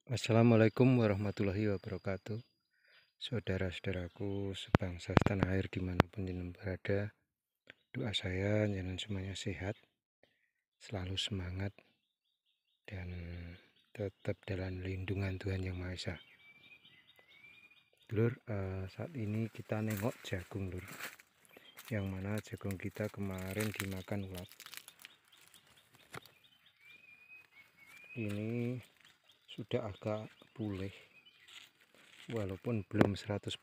Assalamualaikum warahmatullahi wabarakatuh. Saudara-saudaraku sebangsa setanah air dimanapun jenengan berada, doa saya jenengan semuanya sehat, selalu semangat, dan tetap dalam lindungan Tuhan Yang Maha Esa. Lur, saat ini kita nengok jagung, lur, yang mana jagung kita kemarin dimakan ulat. Ini sudah agak pulih, walaupun belum 100%.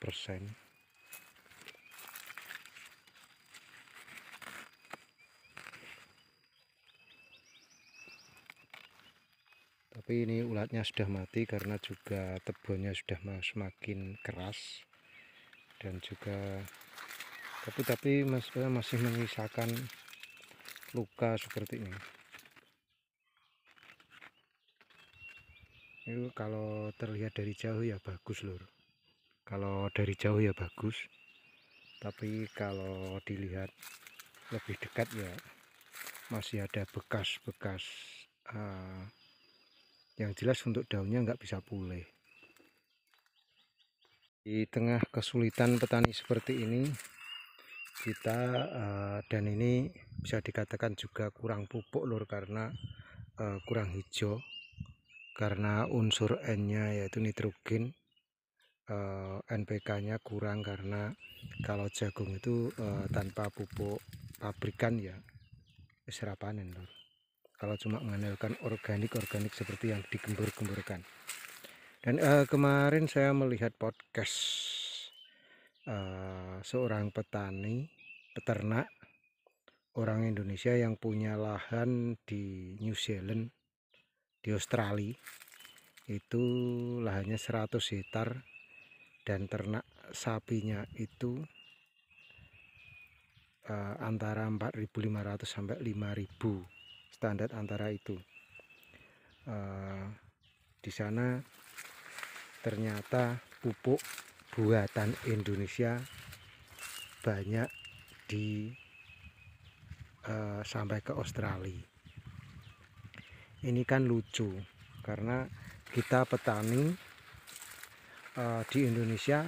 Tapi ini ulatnya sudah mati karena juga tebonnya sudah semakin keras, dan juga tapi masih menyisakan luka seperti ini. Itu kalau terlihat dari jauh ya bagus, lur. Kalau dari jauh ya bagus, tapi kalau dilihat lebih dekat ya masih ada bekas-bekas, yang jelas untuk daunnya nggak bisa pulih. Di tengah kesulitan petani seperti ini, kita dan ini bisa dikatakan juga kurang pupuk, lur, karena kurang hijau, karena unsur N-nya yaitu nitrogen, NPK-nya kurang, karena kalau jagung itu tanpa pupuk pabrikan ya serap panen, lur. Kalau cuma mengandalkan organik seperti yang digembur-gemburkan. Dan kemarin saya melihat podcast seorang peternak orang Indonesia yang punya lahan di New Zealand, di Australia. Itu lahannya 100 hektar dan ternak sapinya itu antara 4.500 sampai 5.000, standar antara itu. Di sana ternyata pupuk buatan Indonesia banyak sampai ke Australia. Ini kan lucu karena kita petani di Indonesia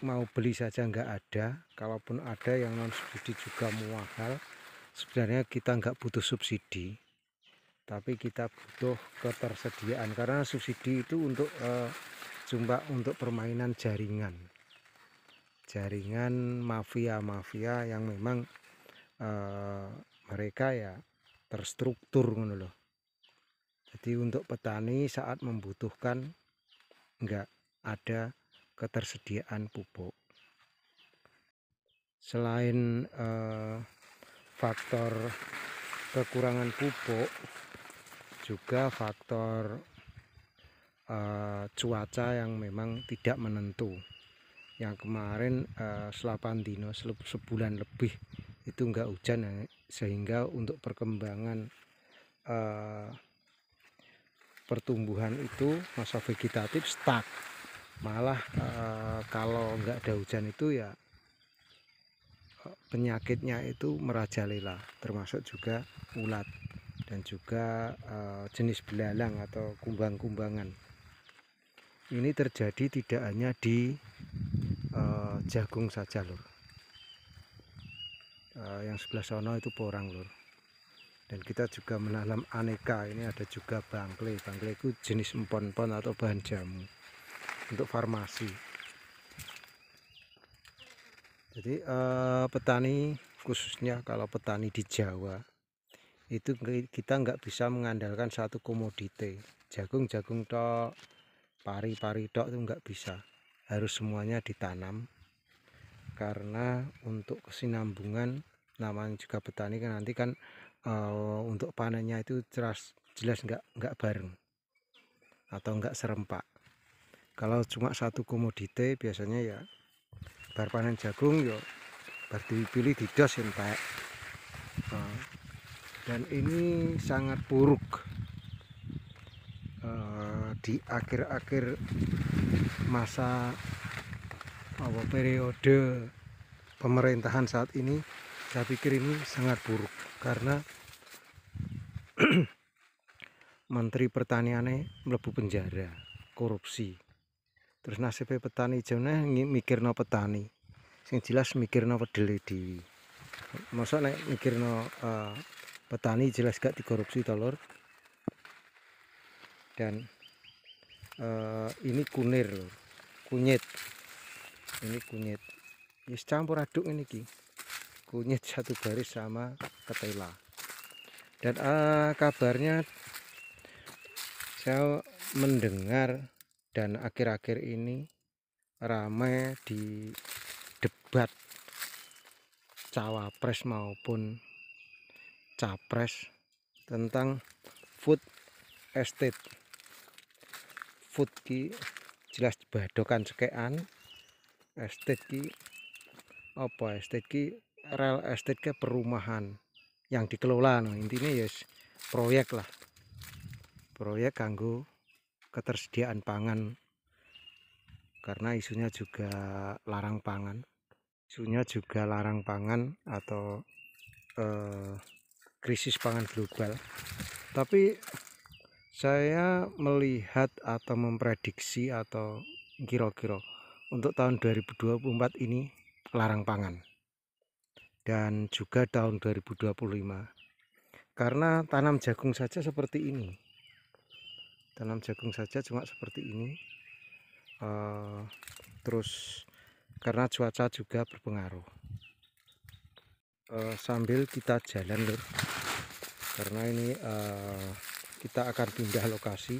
mau beli saja nggak ada, kalaupun ada yang non subsidi juga mahal. Sebenarnya kita nggak butuh subsidi, tapi kita butuh ketersediaan, karena subsidi itu untuk cuma untuk permainan jaringan mafia yang memang mereka ya terstruktur, ngono loh. Jadi untuk petani saat membutuhkan nggak ada ketersediaan pupuk. Selain faktor kekurangan pupuk, juga faktor cuaca yang memang tidak menentu. Yang kemarin selapan dino, sebulan lebih itu enggak hujan, sehingga untuk perkembangan pertumbuhan itu masa vegetatif stuck. Malah kalau enggak ada hujan itu ya penyakitnya itu merajalela, termasuk juga ulat dan juga jenis belalang atau kumbang-kumbangan. Ini terjadi tidak hanya di jagung saja, lur. Yang sebelah sana itu porang, lur. Dan kita juga menanam aneka. Ini ada juga bangklai. Bangklai itu jenis empon-empon atau bahan jamu untuk farmasi. Jadi petani, khususnya kalau petani di Jawa, itu kita nggak bisa mengandalkan satu komoditi. Jagung tok, pari tok, itu nggak bisa. Harus semuanya ditanam, karena untuk kesinambungan, namanya juga petani kan, nanti kan untuk panennya itu jelas nggak bareng atau nggak serempak. Kalau cuma satu komoditi, biasanya ya bar panen jagung yo bar dipilih didos entek. Dan ini sangat buruk di akhir-akhir masa periode pemerintahan saat ini. Saya pikir ini sangat buruk karena menteri pertaniannya mlebu penjara korupsi. Terus nasibnya petani jane mikirno petani, sing jelas mikirno wedele dhewe. Masa nek mikirno petani jelas gak dikorupsi to lur. Dan ini kunir lur, kunyit. Ini kunyit. Wis campur aduk ini ki. Kunyit satu baris sama ketela. Dan kabarnya saya mendengar dan akhir-akhir ini ramai di debat cawapres maupun capres tentang food estate. Food ki jelas badokan cekean, estate ki apa? Estate ki real estate ke perumahan yang dikelola, no. Intinya yes proyek lah, proyek kanggo ketersediaan pangan, karena isunya juga larang pangan, atau krisis pangan global. Tapi saya melihat atau memprediksi atau kira-kira untuk tahun 2024 ini larang pangan, dan juga tahun 2025, karena tanam jagung saja seperti ini. Tanam jagung saja cuma seperti ini. Terus karena cuaca juga berpengaruh. Sambil kita jalan lur, karena ini kita akan pindah lokasi,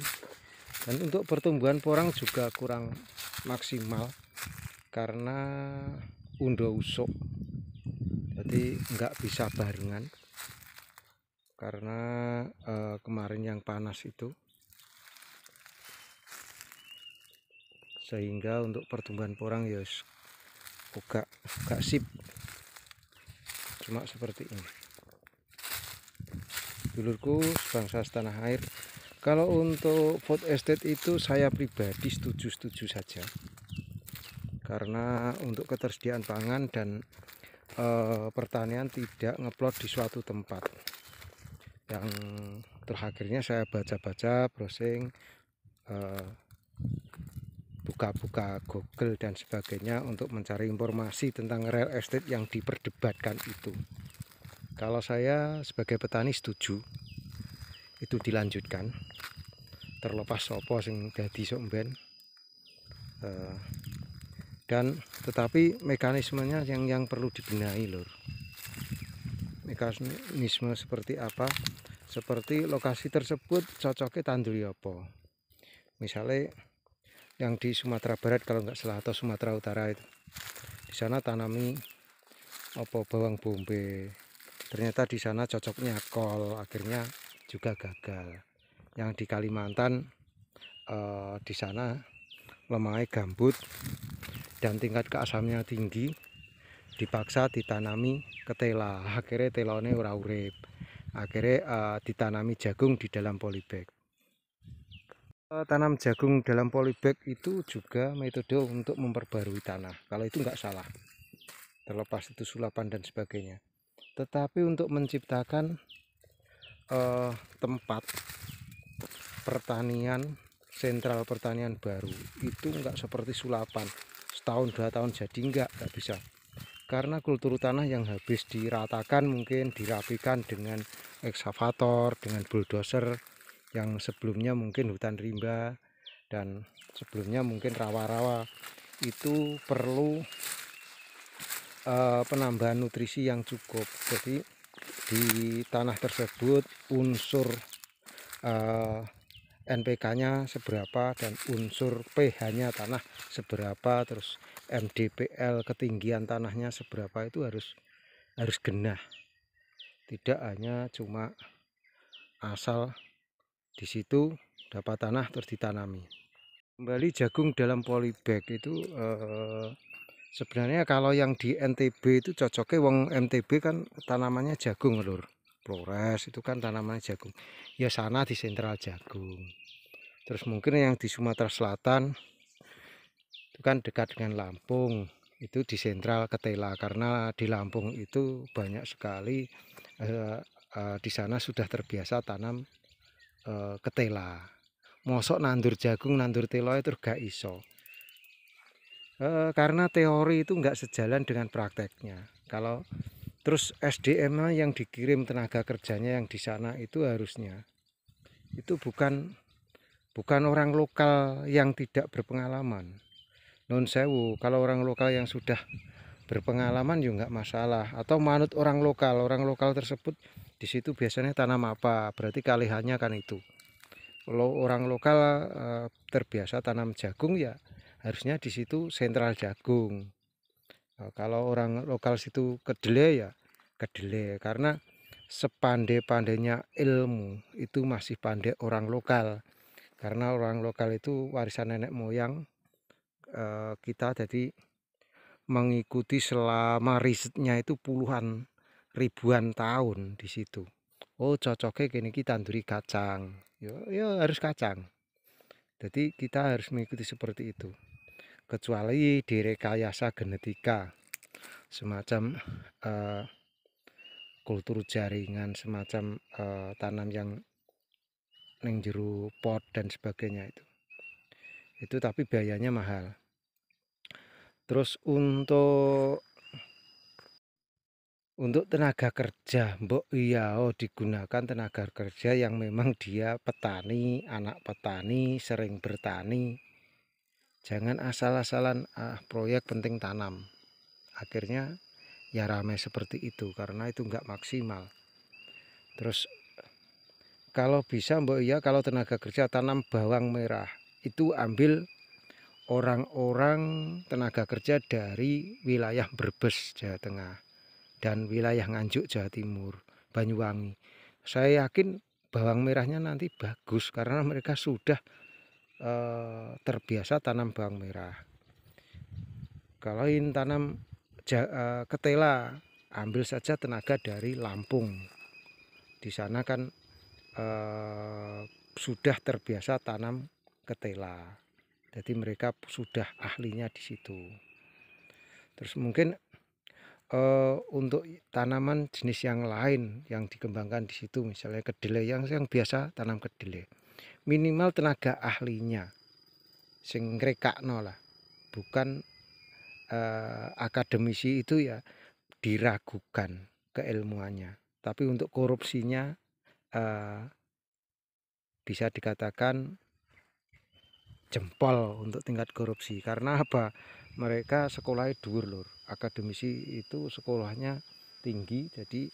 dan untuk pertumbuhan porang juga kurang maksimal karena undo usuk, jadi nggak bisa barengan karena kemarin yang panas itu, sehingga untuk pertumbuhan porang ya gak sip, cuma seperti ini. Dulurku sebangsa setanah air, kalau untuk food estate itu saya pribadi setuju saja, karena untuk ketersediaan pangan dan pertanian tidak ngeplot di suatu tempat. Yang terakhirnya saya baca-baca, browsing, buka-buka Google dan sebagainya untuk mencari informasi tentang real estate yang diperdebatkan itu. Kalau saya sebagai petani setuju itu dilanjutkan, terlepas sopo sing dadi somben. Dan tetapi mekanismenya yang perlu dibenahi lur. Mekanisme seperti apa? Seperti lokasi tersebut cocoknya tanduri apa? Misalnya yang di Sumatera Barat kalau nggak salah, atau Sumatera Utara itu, di sana tanami apa bawang bombay, ternyata di sana cocoknya kol, akhirnya juga gagal. Yang di Kalimantan di sana lemahnya gambut dan tingkat keasamnya tinggi, dipaksa ditanami ketela, akhirnya telone ora urip, akhirnya ditanami jagung di dalam polybag. Tanam jagung dalam polybag itu juga metode untuk memperbarui tanah, kalau itu nggak salah, terlepas itu sulapan dan sebagainya. Tetapi untuk menciptakan tempat pertanian, sentral pertanian baru itu nggak seperti sulapan setahun 2 tahun jadi, nggak bisa, karena kultur tanah yang habis diratakan, mungkin dirapikan dengan ekskavator, dengan bulldozer, yang sebelumnya mungkin hutan rimba dan sebelumnya mungkin rawa-rawa, itu perlu penambahan nutrisi yang cukup. Jadi di tanah tersebut unsur NPK-nya seberapa dan unsur pH-nya tanah seberapa, terus MDPL ketinggian tanahnya seberapa, itu harus genah. Tidak hanya cuma asal di situ dapat tanah terus ditanami. Kembali jagung dalam polybag itu sebenarnya kalau yang di NTB itu cocoknya, wong NTB kan tanamannya jagung lur. Flores itu kan tanamannya jagung. Ya sana di sentral jagung. Terus mungkin yang di Sumatera Selatan itu kan dekat dengan Lampung, itu di sentral ketela, karena di Lampung itu banyak sekali di sana sudah terbiasa tanam ketela. Mosok nandur jagung, nandur telo itu gak iso. Karena teori itu nggak sejalan dengan prakteknya. Kalau terus SDM yang dikirim tenaga kerjanya yang di sana itu harusnya itu bukan orang lokal yang tidak berpengalaman. Non sewu, kalau orang lokal yang sudah berpengalaman juga nggak masalah. Atau manut orang lokal tersebut di situ biasanya tanam apa, berarti kalihannya kan itu. Kalau orang lokal terbiasa tanam jagung ya harusnya di situ sentral jagung. Kalau orang lokal situ kedelai ya kedelai, karena sepandai-pandainya ilmu itu masih pandai orang lokal, karena orang lokal itu warisan nenek moyang kita, jadi mengikuti selama risetnya itu puluhan ribuan tahun di situ. Oh cocoknya gini kita tanduri kacang, yo harus kacang. Jadi kita harus mengikuti seperti itu. Kecuali direkayasa genetika, semacam kultur jaringan, semacam tanam yang neng jero pot dan sebagainya itu tapi biayanya mahal. Terus untuk tenaga kerja, mbok iya digunakan tenaga kerja yang memang dia petani, anak petani, sering bertani. Jangan asal-asalan proyek penting tanam. Akhirnya ya ramai seperti itu karena itu enggak maksimal. Terus kalau bisa mbok iya, kalau tenaga kerja tanam bawang merah itu ambil orang-orang tenaga kerja dari wilayah Brebes Jawa Tengah dan wilayah Nganjuk Jawa Timur, Banyuwangi. Saya yakin bawang merahnya nanti bagus karena mereka sudah terbiasa tanam bawang merah. Kalau ingin tanam ketela, ambil saja tenaga dari Lampung. Di sana kan sudah terbiasa tanam ketela. Jadi mereka sudah ahlinya di situ. Terus mungkin untuk tanaman jenis yang lain yang dikembangkan di situ, misalnya kedelai yang biasa tanam kedelai, minimal tenaga ahlinya sing ngrekakno lah, bukan akademisi itu ya diragukan keilmuannya, tapi untuk korupsinya bisa dikatakan jempol untuk tingkat korupsi. Karena apa? Mereka sekolahnya dhuwur lur. Akademisi itu sekolahnya tinggi, jadi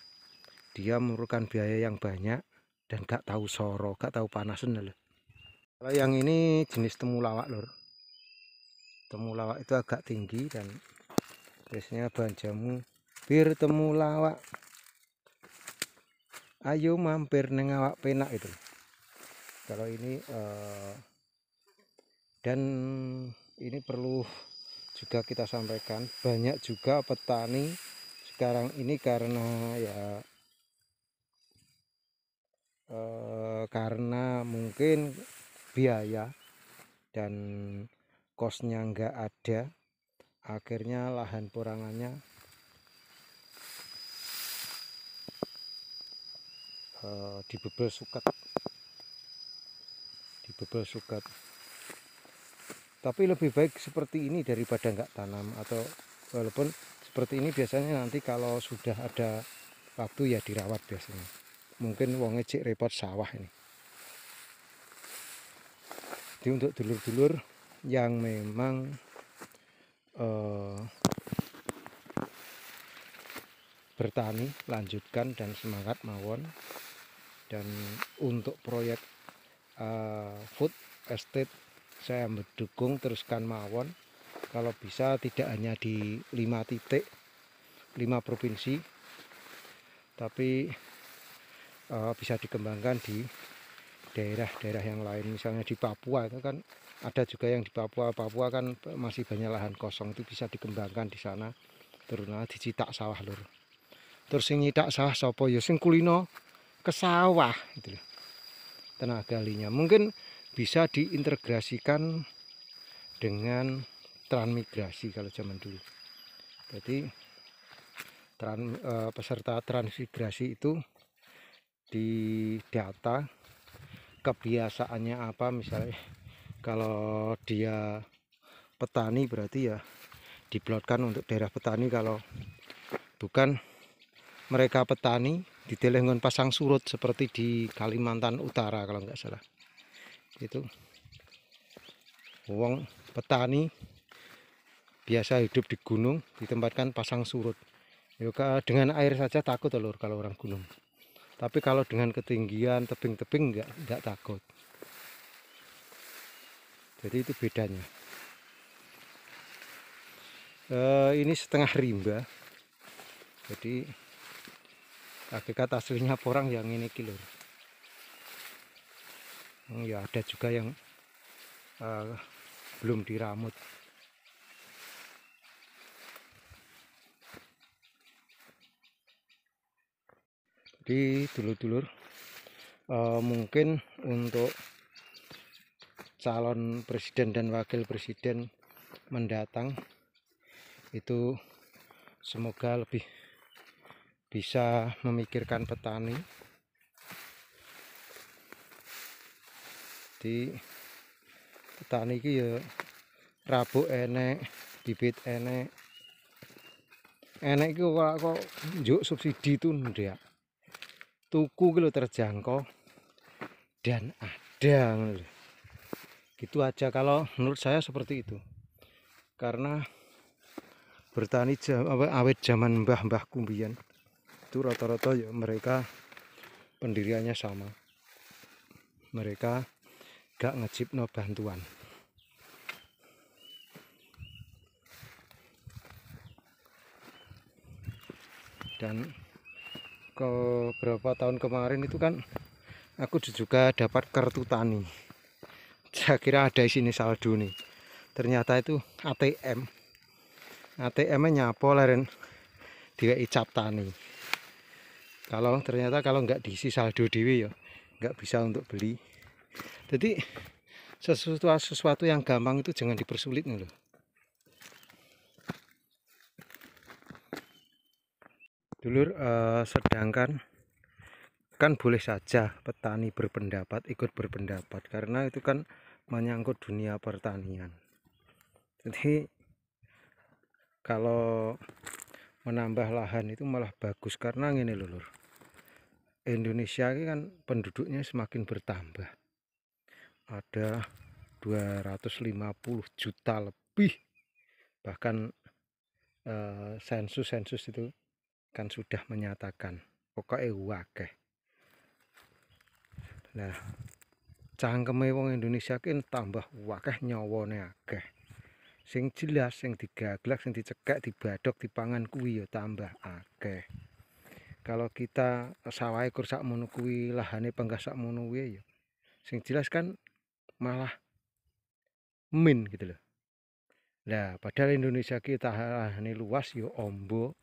dia memerlukan biaya yang banyak dan gak tahu soro, gak tahu panasan lho. Kalau yang ini jenis temulawak lur. Temulawak itu agak tinggi dan biasanya bahan jamu. Bir temulawak, ayo mampir neng awak penak itu. Kalau ini dan ini perlu juga kita sampaikan, banyak juga petani sekarang ini karena ya karena mungkin biaya dan kosnya enggak ada, akhirnya lahan porangannya dibebel suket. Tapi lebih baik seperti ini daripada enggak tanam, atau walaupun seperti ini biasanya nanti kalau sudah ada waktu ya dirawat biasanya. Mungkin wong cek repot sawah ini. Jadi untuk dulur-dulur yang memang bertani, lanjutkan dan semangat mawon. Dan untuk proyek food estate saya mendukung, teruskan mawon. Kalau bisa tidak hanya di 5 titik, 5 provinsi, tapi bisa dikembangkan di daerah-daerah yang lain. Misalnya di Papua itu kan ada juga yang di Papua kan masih banyak lahan kosong, itu bisa dikembangkan di sana. Terus dicitak sawah lur. Terus sing nyitak sawah sapa ya sing kulino ke sawah gitu loh. Tenaga ahlinya mungkin bisa diintegrasikan dengan transmigrasi kalau zaman dulu. Jadi peserta transmigrasi itu didata kebiasaannya apa. Misalnya kalau dia petani berarti ya diplotkan untuk daerah petani, kalau bukan mereka petani ditelengon pasang surut seperti di Kalimantan Utara kalau nggak salah. Itu wong petani biasa hidup di gunung ditempatkan pasang surut. Ya, dengan air saja takut lur kalau orang gunung. Tapi kalau dengan ketinggian tebing-tebing nggak takut. Jadi itu bedanya. Ini setengah rimba. Jadi hakikat aslinya porang yang ini kilur. Ya ada juga yang belum diramut. Jadi dulur-dulur, mungkin untuk calon presiden dan wakil presiden mendatang itu semoga lebih bisa memikirkan petani. Di petani iki ya rabuk enek, bibit enek iki kok njuk subsidi itu ndak. Tuku kilo terjangkau dan ada gitu aja. Kalau menurut saya seperti itu, karena bertani awet zaman mbah-mbah kumbian itu rata-rata ya mereka pendiriannya sama, mereka gak ngecipno bantuan. Dan ke beberapa tahun kemarin itu kan aku juga dapat kartu tani. Saya kira ada di sini saldo nih. Ternyata itu ATM. ATM-nya nyapo leren dia icap tani. Ternyata kalau nggak diisi saldo dewi ya nggak bisa untuk beli. Jadi sesuatu yang gampang itu jangan dipersulit nih loh. Dulur, sedangkan kan boleh saja petani berpendapat, ikut berpendapat, karena itu kan menyangkut dunia pertanian. Jadi kalau menambah lahan itu malah bagus, karena ini lho lur, Indonesia ini kan penduduknya semakin bertambah, ada 250 juta lebih, bahkan sensus itu kan sudah menyatakan pokoknya wakeh. Nah, cangkeme wong Indonesia ki tambah wakeh, nyawane akeh. Sing jelas, sing digaglak, sing dicekek, dibadok, dipangan kuwi ya tambah akeh. Kalau kita sawah ekor sakmono kuwi, lahane panggah sakmono kuwi ya sing jelas kan malah min gitu loh. Nah, padahal Indonesia kita lahane luas ya ombo,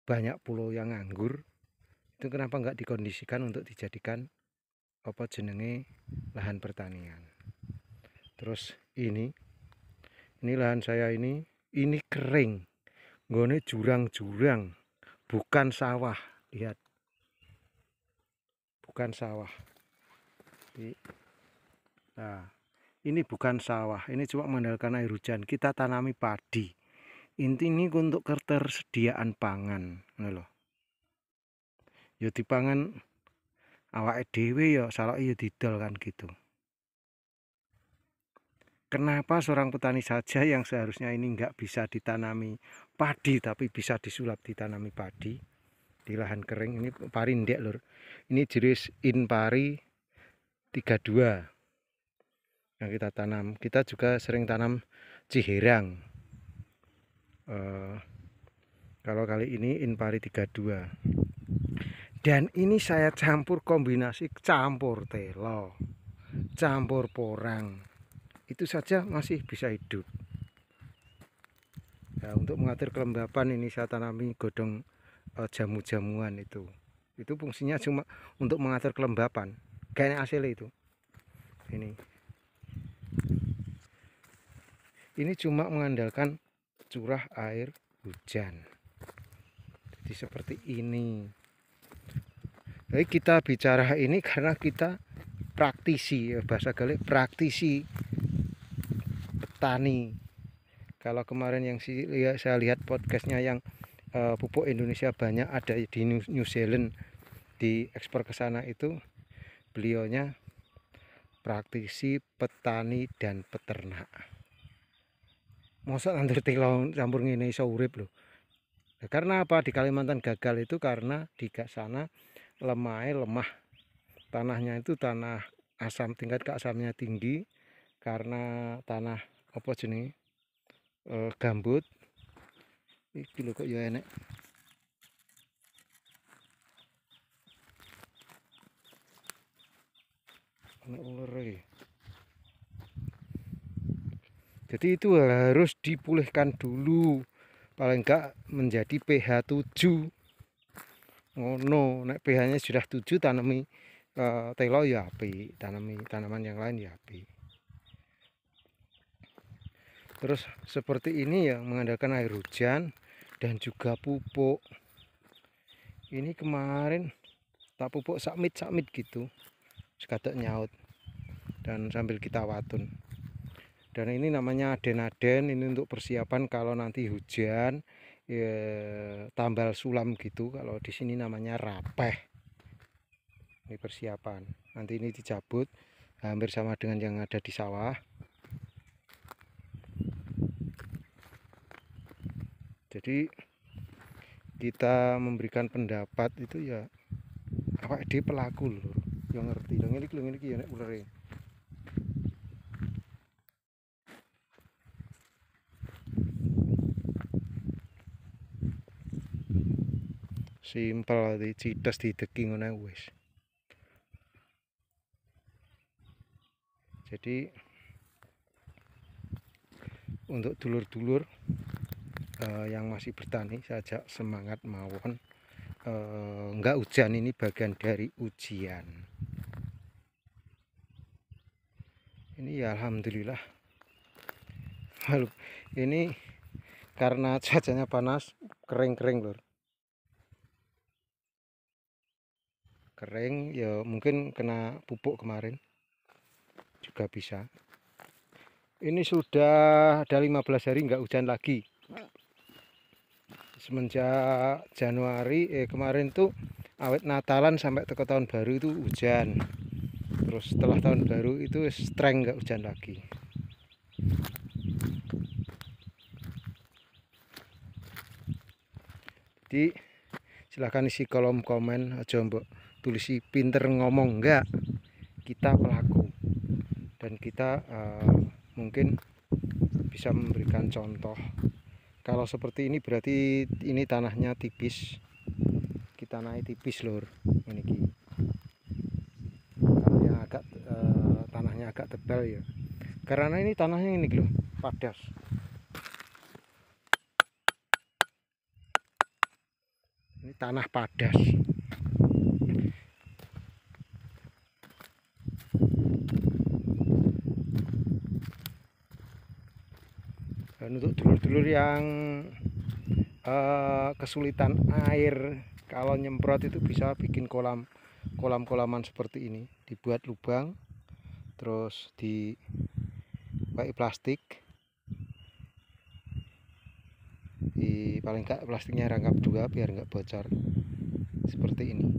banyak pulau yang nganggur. Itu kenapa nggak dikondisikan untuk dijadikan apa jenenge lahan pertanian. Terus ini lahan saya ini kering, nggone jurang-jurang, bukan sawah. Lihat, bukan sawah. Nah, ini bukan sawah, ini cuma mengandalkan air hujan. Kita tanami padi, intinya untuk ketersediaan pangan loh. Ya dipangan awake dhewe ya salah ya didol kan gitu. Kenapa seorang petani saja yang seharusnya ini nggak bisa ditanami padi tapi bisa disulap ditanami padi di lahan kering? Ini pari ndek lur. Ini jenis Inpari 32 yang kita tanam. Kita juga sering tanam Ciherang. Kalau kali ini Inpari 32. Dan ini saya campur kombinasi campur telo, campur porang. Itu saja masih bisa hidup. Nah, untuk mengatur kelembapan ini saya tanami godong jamu-jamuan itu. Itu fungsinya cuma untuk mengatur kelembapan. Kayak hasil itu. Ini cuma mengandalkan curah air hujan. Jadi seperti ini. Jadi kita bicara ini karena kita praktisi, ya, bahasa Galik praktisi petani. Kalau kemarin yang saya lihat podcastnya yang pupuk Indonesia banyak ada di New Zealand, di ekspor ke sana, itu beliaunya praktisi petani dan peternak. Mosok nandur telo campur ngene iso urip lho. Nah, karena apa di Kalimantan gagal itu karena di sana lemah, tanahnya itu tanah asam, tingkat keasamnya tinggi karena tanah apa jenis gambut. Iki lho kok ya enek. Enek ular iki. Jadi itu harus dipulihkan dulu. Paling enggak menjadi pH 7. Ngono, nek pH-nya sudah 7 tanami telo ya apik, tanami tanaman yang lain ya apik. Terus seperti ini ya, mengandalkan air hujan dan juga pupuk. Ini kemarin tak pupuk sakmit gitu, sekadek nyaut dan sambil kita watun. Dan ini namanya aden-aden, ini untuk persiapan kalau nanti hujan ya, tambal sulam gitu. Kalau di sini namanya rapeh. Ini persiapan. Nanti ini dicabut hampir sama dengan yang ada di sawah. Jadi kita memberikan pendapat itu ya apa di pelaku loh yang ngerti. Yang ini ya nek ulere. Simpel di cites dideki ngono wis. Jadi untuk dulur-dulur yang masih bertani, saya ajak semangat mawon. Enggak hujan ini bagian dari ujian. Ini ya alhamdulillah. Ini karena cuacanya panas, kering-kering lur. Kering ya mungkin kena pupuk kemarin juga bisa. Ini sudah ada 15 hari nggak hujan lagi. Semenjak Januari kemarin tuh awet Natalan sampai ke tahun baru itu hujan. Terus setelah tahun baru itu streng nggak hujan lagi. Jadi silahkan isi kolom komen aja mbok tulisi pinter ngomong, enggak, kita pelaku dan kita mungkin bisa memberikan contoh. Kalau seperti ini berarti ini tanahnya tipis, kita naik tipis lur ini. Kalau yang agak tanahnya agak tebal ya, karena ini tanahnya ini loh padas. Ini tanah padas. Dan untuk dulur-dulur yang kesulitan air, kalau nyemprot itu bisa bikin kolam-kolaman seperti ini, dibuat lubang terus pakai plastik, di paling enggak plastiknya rangkap 2 biar enggak bocor seperti ini.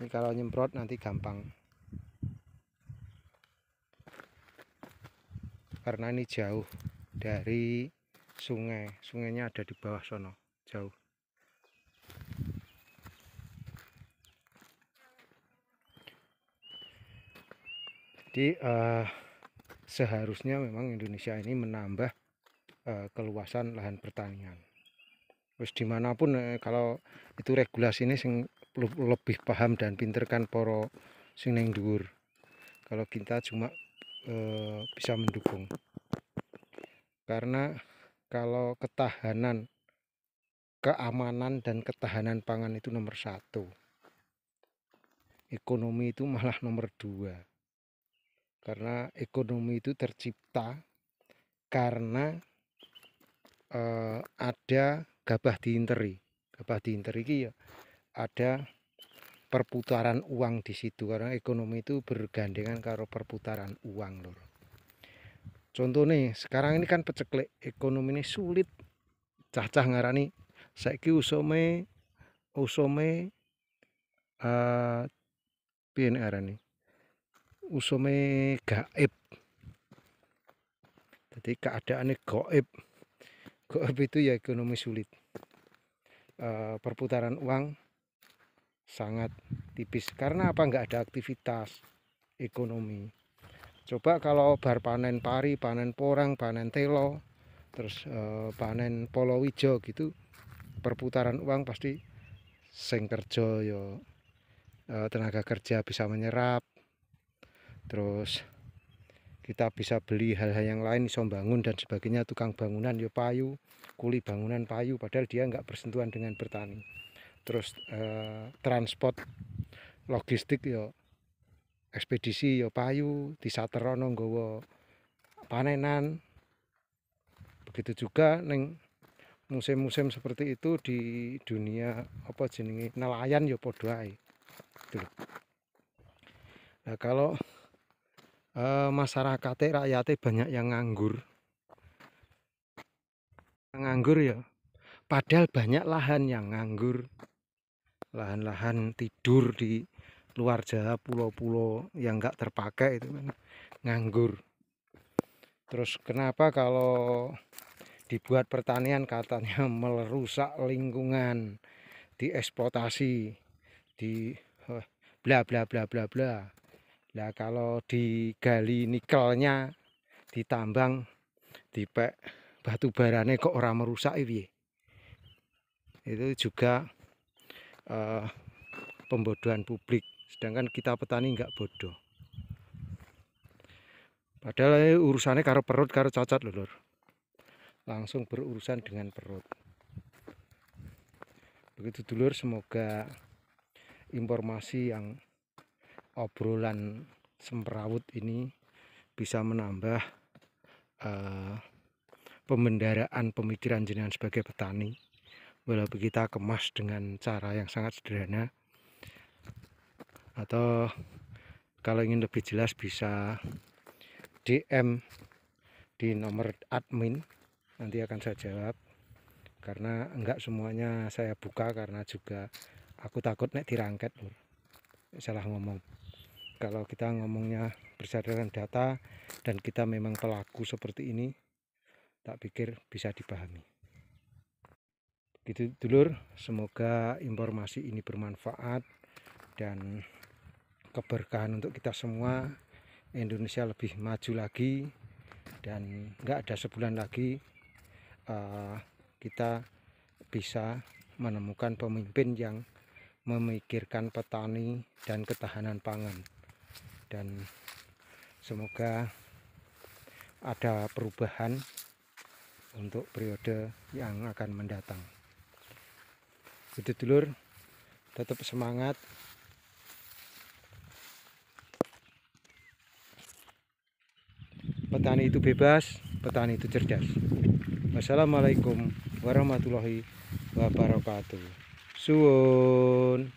Ini kalau nyemprot nanti gampang karena ini jauh dari sungainya ada di bawah sono jauh. Jadi seharusnya memang Indonesia ini menambah keluasan lahan pertanian. Terus dimanapun kalau itu regulasi ini sing lebih paham dan pinter kan poro sing neng dhuwur. Kalau kita cuma bisa mendukung. Karena kalau ketahanan, keamanan dan ketahanan pangan itu nomor 1. Ekonomi itu malah nomor 2. Karena ekonomi itu tercipta karena ada gabah diinteri. Gabah diinteri ya ada perputaran uang di situ, karena ekonomi itu bergandengan karo perputaran uang lur. Contoh nih, sekarang ini kan peceklek, ekonomi ini sulit. Cacah ngarani saiki usome piye ngarani? Usome gaib. Jadi keadaannya gaib. Gaib itu ya ekonomi sulit. Perputaran uang sangat tipis. Karena apa? Nggak ada aktivitas ekonomi. Coba kalau bar panen pari, panen porang, panen telo, terus panen polowijo gitu, perputaran uang pasti sing kerja yo tenaga kerja bisa menyerap, terus kita bisa beli hal-hal yang lain, iso bangun dan sebagainya, tukang bangunan yo payu, kuli bangunan payu, padahal dia nggak bersentuhan dengan bertani. Terus transport logistik yo ekspedisi yo payu, disaterono nggawa panenan. Begitu juga neng musim-musim seperti itu di dunia apa jenenge nelayan ya padha ae. Nah, kalau masyarakatnya rakyatnya banyak yang nganggur ya, padahal banyak lahan yang nganggur, lahan-lahan tidur di luar Jawa, pulau-pulau yang nggak terpakai itu kan nganggur. Terus kenapa kalau dibuat pertanian katanya merusak lingkungan, dieksploitasi, di bla bla bla bla bla. Nah kalau digali nikelnya, ditambang, dipek batu barane kok orang merusak piye? Itu juga pembodohan publik. Sedangkan kita petani nggak bodoh. Padahal urusannya karo perut, karo cocot lho lur. Langsung berurusan dengan perut. Begitu dulur, semoga informasi yang obrolan semrawut ini bisa menambah pembendaraan pemikiran jenengan sebagai petani, walaupun kita kemas dengan cara yang sangat sederhana. Atau kalau ingin lebih jelas bisa DM di nomor admin, nanti akan saya jawab, karena enggak semuanya saya buka, karena juga aku takut nek dirangket lur, salah ngomong. Kalau kita ngomongnya berdasarkan data dan kita memang pelaku seperti ini, tak pikir bisa dipahami. Gitu dulur, semoga informasi ini bermanfaat dan keberkahan untuk kita semua. Indonesia lebih maju lagi, dan nggak ada sebulan lagi kita bisa menemukan pemimpin yang memikirkan petani dan ketahanan pangan. Dan semoga ada perubahan untuk periode yang akan mendatang. Gitu dulur, tetap semangat. Petani itu bebas, petani itu cerdas. Wassalamualaikum warahmatullahi wabarakatuh. Suwun.